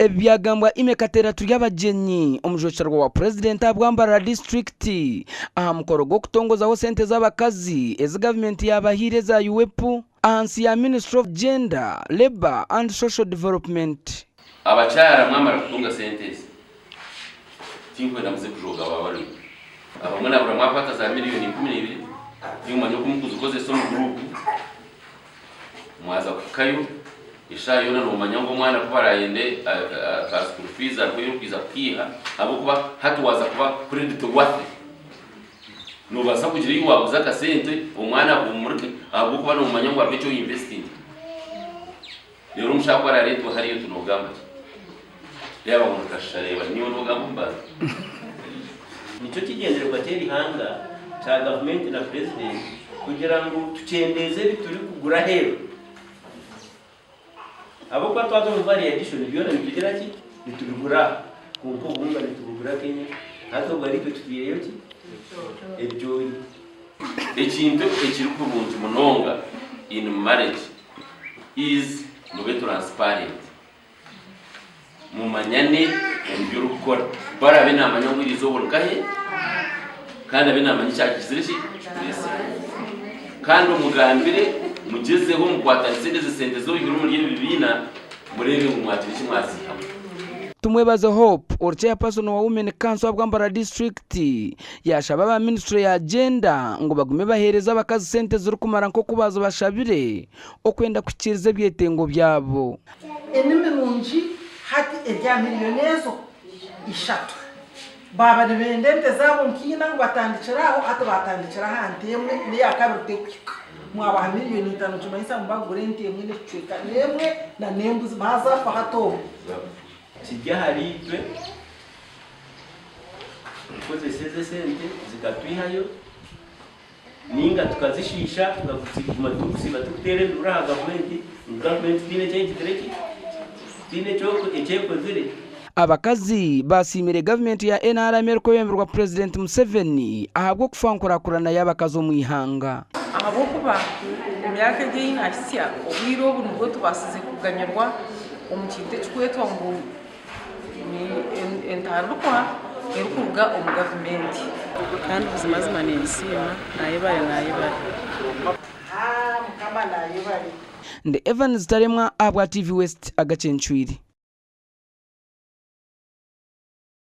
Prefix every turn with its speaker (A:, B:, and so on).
A: ebyagambwa imekatera tulyabajenyi omujocharwa wa president abwambara district aha mukoro gwo kutongozaho sente z'abakazi ezi government yabahire za UEP ansi ya Ministry of Gender, Labor and Social Development.
B: Abacyara mwamara kutunga sente tinkwenda muze kujoga babari abamwe nabura mwapata za miliyoni 12 nyuma yo kumukuzukoze so mu group mwaza kukayo isha yona no manyango mwana kubarayende ka school fees ariko kwiha abo kuba hatuwaza kuba credit worth no basa kugira yiwa uzaka sente umwana umurike abo kuba no manyango abecho investing rero mushakora leta hariyo tunogamba yaba mu kashareba niyo nogamba mbaza
C: nicyo kigenderwa cyeri hanga cha government na president kugira ngo tucendeze bituri kugura hero abo kwa twazo mvari addition byona bitugera ki bitugura kumpo bunga bitugura Kenya hato bari tugiyeyo ki ebyo ekintu ekiri ku buntu munonga in marriage is mube transparent mumanyane mbyo gukora bara bina amanyangirizo bolkahe kandi abina cyakizirishi kandi umugambire mugezeho mukwata sente zo ibiro muri bibina murebe umwatirishi mwasi
A: Tumwebaze Hope or chairperson wa Women Council abwambara district yashaba ba Ministry ya Gender ngo bagume bahereza abakazi sente ziri kumara nko kubaza bashabire okwenda kukiriza byetengo byabo
D: enemirungi hati ejya milionezo ishatu baba ndende zabo nkina ngo batandikiraho hata batandikira hantemwe ni yakabirute kwika mwaba miliyoni 5 tumayisa mbagure ntemwe ne cweka nemwe na nembuzi baza fa hato
C: kijya haritwe koze seze sente zikatwihayo ninga tukazishisha tukagutsikuma tukusiba tutere dura government dine change direki dine choko echeko zire
A: abakazi basimire government ya NRM ko yemberwa President Museveni ahabwo kufankurakurana y'abakazi mu ihanga
E: ahabo kuba emyaka y'inashya obwiro bunubwo tubasize kuganyarwa omukinte kikwetwa ngo ni entarukwa erukuruga omu government
F: kandi ubuzima zimanensima nayibare
D: mukama nayibare
A: nde Evans Taremwa abwa TV West agacenchwiri.